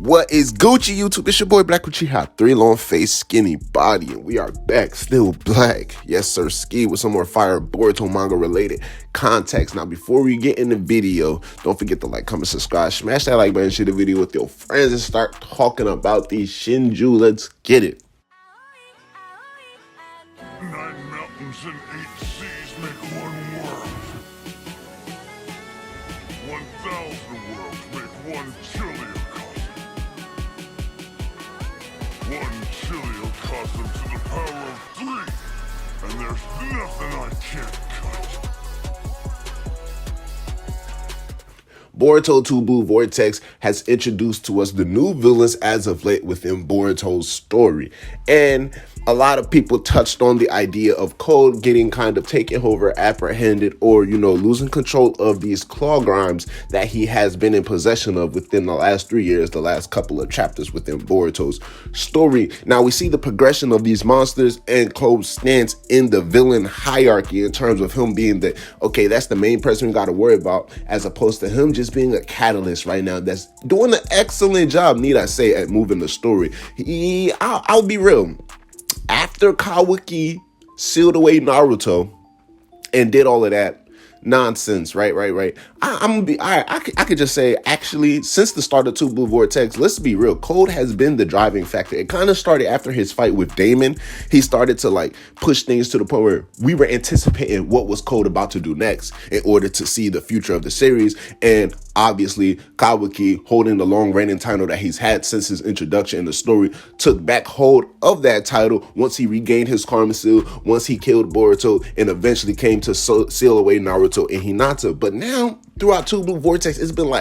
What is Gucci YouTube? It's your boy Black Gucci Hot 3 long face, skinny body, and we are back, still black. Yes, sir, ski with some more fire Boruto manga related context. Now, before we get in the video, don't forget to like, comment, subscribe, smash that like button, share the video with your friends, and start talking about these Shinju. Let's get it. 9 mountains and 8 seas make one world. 1,000 worlds make one chiliocosm. 1 chiliocosm to the power of 3, and there's nothing I can't cut. Boruto 2 Blue Vortex has introduced to us the new villains as of late within Boruto's story. And a lot of people touched on the idea of Code getting kind of taken over, apprehended, or, losing control of these claw grimes that he has been in possession of within the last 3 years, the last couple of chapters within Boruto's story. Now, we see the progression of these monsters and Code's stance in the villain hierarchy in terms of him being that's the main person we got to worry about, as opposed to him just being a catalyst right now that's doing an excellent job, need I say, at moving the story. I'll be real. After Kawaki sealed away Naruto and did all of that nonsense, right? I could just say, actually, since the start of 2 Blue Vortex, let's be real, Code has been the driving factor. It kind of started after his fight with Damon. He started to push things to the point where we were anticipating what was Code about to do next in order to see the future of the series. And obviously, Kawaki, holding the long reigning title that he's had since his introduction in the story, took back hold of that title once he regained his Karma Seal, once he killed Boruto, and eventually came to seal away Naruto and Hinata. But now, throughout 2 Blue Vortex, it's been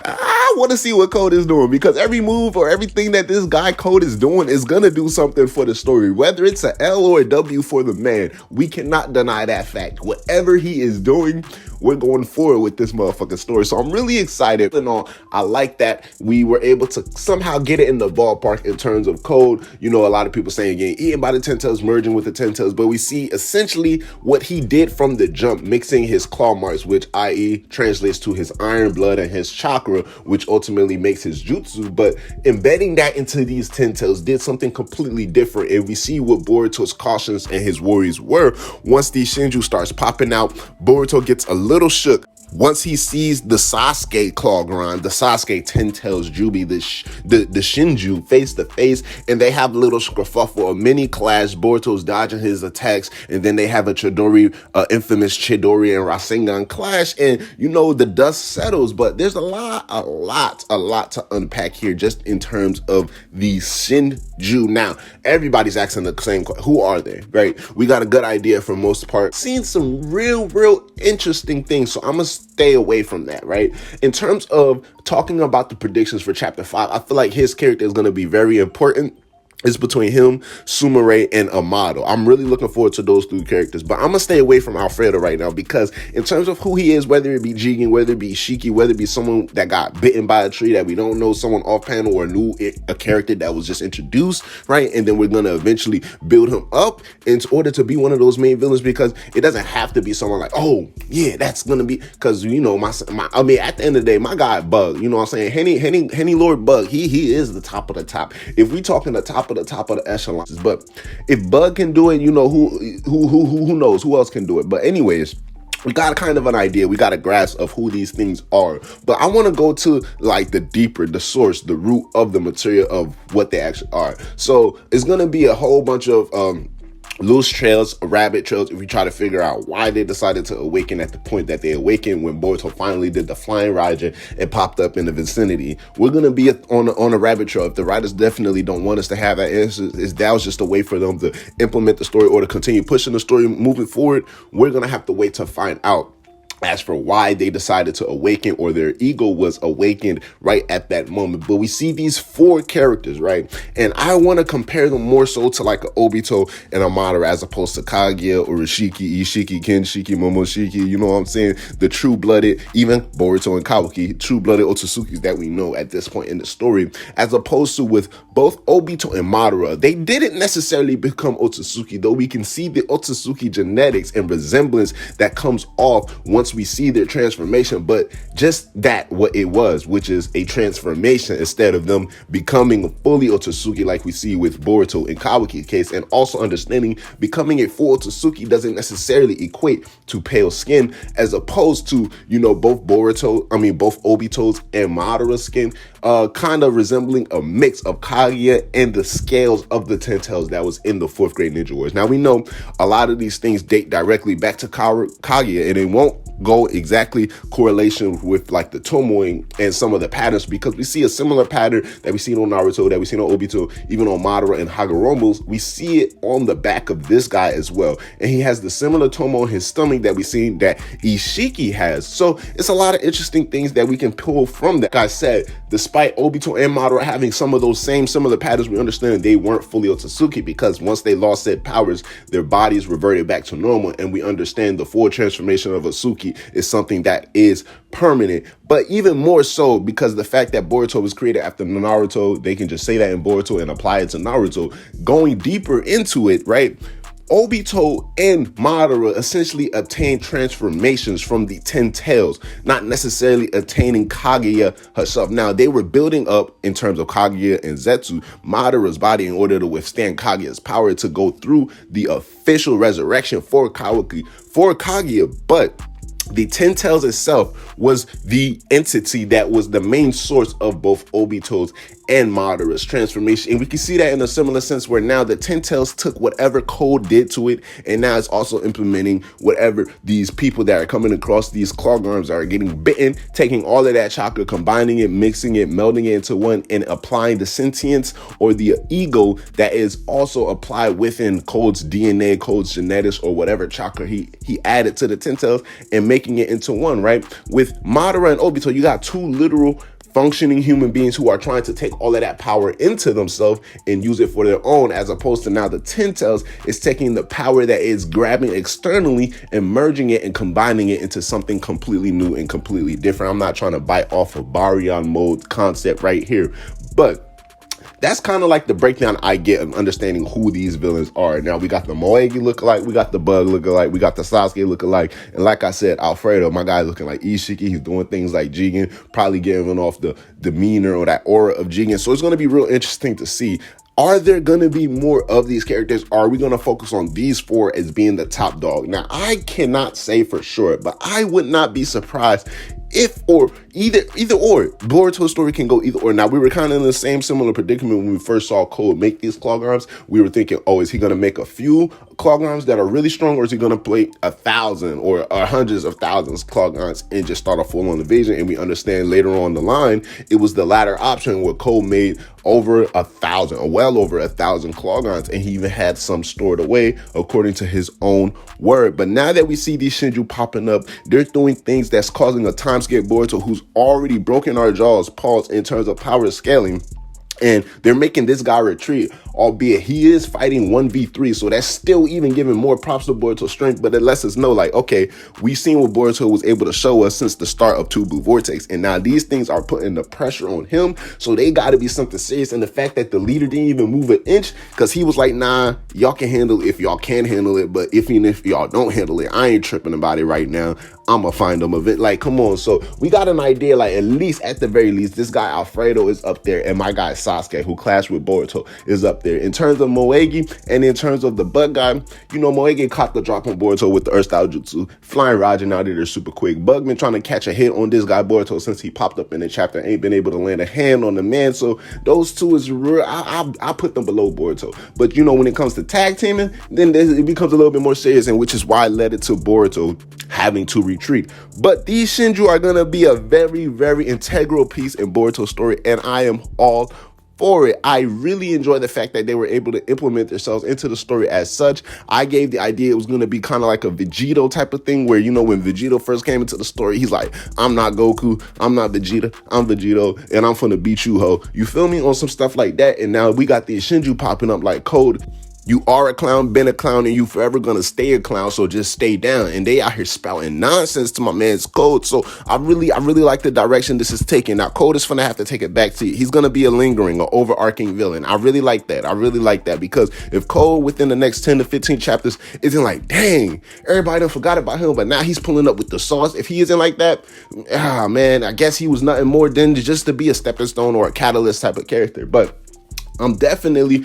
I want to see what Code is doing, because every move or everything that this guy Code is doing is going to do something for the story. Whether it's an L or a W for the man, we cannot deny that fact. Whatever he is doing, we're going forward with this motherfucking story. So I'm really excited. And all, I like that we were able to somehow get it in the ballpark in terms of Code. A lot of people saying getting eaten by the Ten Tails, merging with the Ten Tails, but we see essentially what he did from the jump, mixing his claw marks, which i.e. translates to his iron blood and his chakra, which ultimately makes his jutsu, but embedding that into these Ten Tails did something completely different. And we see what Boruto's cautions and his worries were. Once these Shinju starts popping out, Boruto gets a little shook once he sees the Sasuke claw grind, the Sasuke Ten Tails Jubi, the Shinju face to face, and they have a little skerfuffle, a mini clash. Boruto's dodging his attacks, and then they have a Chidori, infamous Chidori and Rasengan clash, and the dust settles. But there's a lot to unpack here, just in terms of the Shinju. Now, everybody's asking the same question: who are they? Right? We got a good idea for most part. Seen some real interesting things, so I'm gonna stay away from that, right? In terms of talking about the predictions for chapter 5, I feel like his character is going to be very important. It's between him, Sumire, and Amado. I'm really looking forward to those 3 characters, but I'm going to stay away from Alfredo right now, because in terms of who he is, whether it be Jigen, whether it be Shiki, whether it be someone that got bitten by a tree that we don't know, someone off panel, or a character that was just introduced, right? And then we're going to eventually build him up in order to be one of those main villains, because it doesn't have to be someone like, oh, yeah, that's going to be, because, at the end of the day, my guy Bug, what I'm saying? Henny Lord Bug, he is the top of the top. If we talking the top of the echelons, but if Bug can do it, who knows who else can do it. But anyways, we got kind of an idea, we got a grasp of who these things are, but I want to go to the source, the root of the material of what they actually are. So it's going to be a whole bunch of loose trails, rabbit trails, if we try to figure out why they decided to awaken at the point that they awakened when Boruto finally did the flying Raja and popped up in the vicinity. We're going to be on a rabbit trail. If the writers definitely don't want us to have that answer, that was just a way for them to implement the story or to continue pushing the story moving forward, we're going to have to wait to find out as for why they decided to awaken, or their ego was awakened right at that moment. But we see these 4 characters, right? And I want to compare them more so to an Obito and Amado, as opposed to Kaguya or Ishiki, Kenshiki, Momoshiki, you know what I'm saying? The true-blooded, even Boruto and Kawaki, true-blooded Otsutsuki that we know at this point in the story, as opposed to with both Obito and Madara. They didn't necessarily become Otsutsuki, though we can see the Otsutsuki genetics and resemblance that comes off once once we see their transformation, but just that what it was, which is a transformation instead of them becoming fully Otsutsuki like we see with Boruto and Kawaki's case. And also understanding becoming a full Otsutsuki doesn't necessarily equate to pale skin, as opposed to, both Obito's and Madara's skin kind of resembling a mix of Kaguya and the scales of the 10 tails that was in the 4th grade Ninja Wars. Now we know a lot of these things date directly back to Kaguya, and it won't go exactly correlation with like the tomoing and some of the patterns, because we see a similar pattern that we seen on Naruto, that we seen on Obito, even on Madara and Hagoromo's. We see it on the back of this guy as well, and he has the similar tomo on his stomach that we seen that Ishiki has. So it's a lot of interesting things that we can pull from that. Like I said, despite Obito and Madara having some of those same similar patterns, we understand they weren't fully Otsutsuki, because once they lost said powers, their bodies reverted back to normal, and we understand the full transformation of Otsutsuki is something that is permanent. But even more so, because the fact that Boruto was created after Naruto, they can just say that in Boruto and apply it to Naruto. Going deeper into it, right? Obito and Madara essentially obtained transformations from the 10 tails, not necessarily attaining Kaguya herself. Now, they were building up, in terms of Kaguya and Zetsu, Madara's body in order to withstand Kaguya's power to go through the official resurrection for Kaguya, but the 10 tails itself was the entity that was the main source of both Obito's and Madara's transformation. And we can see that in a similar sense, where now the 10 tails took whatever code did to it, and now it's also implementing whatever these people that are coming across these clog arms are getting bitten, taking all of that chakra, combining it, mixing it, melding it into one, and applying the sentience or the ego that is also applied within Code's DNA, Code's genetics, or whatever chakra he added to the 10 tails, and making it into one, right? With Madara and Obito, you got two literal functioning human beings who are trying to take all of that power into themselves and use it for their own, as opposed to now the 10 tails is taking the power that is grabbing externally and merging it and combining it into something completely new and completely different. I'm not trying to bite off of Baryon mode concept right here, but that's kind of like the breakdown I get of understanding who these villains are. Now, we got the Moegi lookalike, we got the Bug lookalike, we got the Sasuke lookalike, and like I said, Alfredo, my guy, looking like Ishiki. He's doing things like Jigen, probably giving off the demeanor or that aura of Jigen. So it's going to be real interesting to see. Are there going to be more of these characters? Are we going to focus on these four as being the top dog? Now, I cannot say for sure, but I would not be surprised if or either or. Boruto's story can go either or. Now, we were kind of in the same similar predicament when we first saw Code make these clog arms. We were thinking, oh, is he going to make a few clog arms that are really strong, or is he going to play 1,000 or hundreds of thousands clog arms and just start a full-on invasion? And we understand later on the line, it was the latter option, where Code made over 1,000, or well over 1,000 clog arms, and he even had some stored away according to his own word. But now that we see these Shinju popping up, they're doing things that's causing a time skip Boruto, who's already broken our jaws, pause, in terms of power scaling. And they're making this guy retreat, albeit he is fighting 1v3. So that's still even giving more props to Boruto's strength. But it lets us know, like, okay, we've seen what Boruto was able to show us since the start of Two Blue Vortex. And now these things are putting the pressure on him. So they got to be something serious. And the fact that the leader didn't even move an inch, because he was like, nah, y'all can handle it if y'all can handle it. But even if y'all don't handle it, I ain't tripping about it right now. I'ma find them a bit. Like, come on. So we got an idea, like, at least, at the very least, this guy Alfredo is up there, and my guy Sasuke, who clashed with Boruto, is up there. In terms of Moegi and in terms of the Bug guy, you know, Moegi caught the drop on Boruto with the Earth Style Jutsu, flying Raijin out of there super quick. Bug been trying to catch a hit on this guy Boruto since he popped up in the chapter, ain't been able to land a hand on the man. So those two is real. I put them below Boruto. But you know, when it comes to tag teaming, then it becomes a little bit more serious, and which is why it led it to Boruto having to retreat. But these Shinju are going to be a very, very integral piece in Boruto's story, and I am all for it. I really enjoy the fact that they were able to implement themselves into the story as such. I gave the idea it was going to be kind of like a Vegito type of thing, where, you know, when Vegito first came into the story, he's like, I'm not Goku, I'm not Vegeta, I'm Vegito, and I'm finna beat you, ho. You feel me? On some stuff like that. And now we got these Shinju popping up like Code. You are a clown, been a clown, and you forever gonna stay a clown. So just stay down. And they out here spouting nonsense to my man's Code. So I really like the direction this is taking. Now Code is gonna have to take it back to you. He's gonna be a lingering or overarching villain. I really like that. I really like that, because if Code within the next 10 to 15 chapters isn't like, dang, everybody done forgot about him, but now he's pulling up with the sauce. If he isn't like that, man, I guess he was nothing more than just to be a stepping stone or a catalyst type of character. But I'm definitely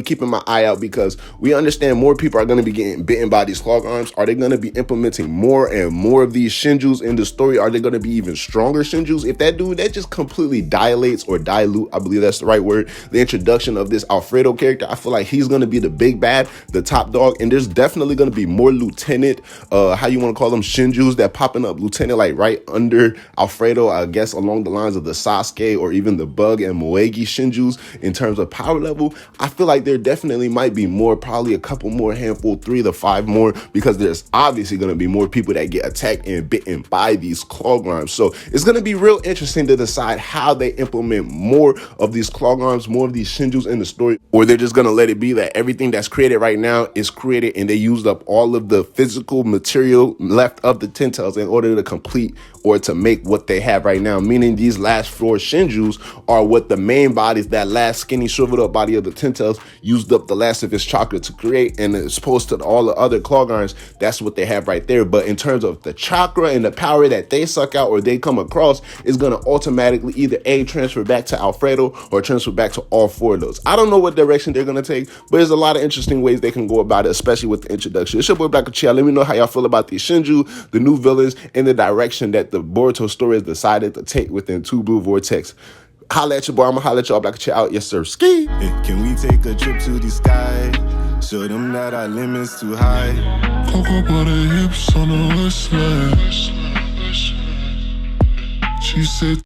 keeping my eye out, because we understand more people are going to be getting bitten by these clog arms. Are they going to be implementing more and more of these Shinjus in the story? Are they going to be even stronger Shinjus? If that dude, that just completely dilates or dilute, I believe that's the right word, the introduction of this Alfredo character, I feel like he's going to be the big bad, the top dog. And there's definitely going to be more lieutenant, how you want to call them, Shinjus that popping up, lieutenant, like right under Alfredo, I guess along the lines of the Sasuke or even the Bug and Moegi Shinjus in terms of power level. I feel like there definitely might be more, probably a couple more, handful, 3 to 5 more, because there's obviously going to be more people that get attacked and bitten by these clog arms. So it's going to be real interesting to decide how they implement more of these clog arms, more of these Shinjus in the story, or they're just going to let it be that everything that's created right now is created and they used up all of the physical material left of the Ten Tails in order to complete or to make what they have right now, meaning these last 4 Shinjus are what the main bodies, that last skinny shriveled up body of the Ten Tails, used up the last of his chakra to create, and as opposed to all the other clog irons, that's what they have right there. But in terms of the chakra and the power that they suck out or they come across, is going to automatically either transfer back to Alfredo or transfer back to all 4 of those. I don't know what direction they're going to take, but there's a lot of interesting ways they can go about it, especially with the introduction. It's your boy Black Child. Let me know how y'all feel about these Shinju, the new villains, and the direction that the Boruto story has decided to take within Two Blue Vortex. Holla at your boy. I'm gonna holla at y'all. Black Child out. Yes, sir. Ski. Can we take a trip to the sky? Show them that our limit's too high. Cocoa butter hips on the wristlet. She said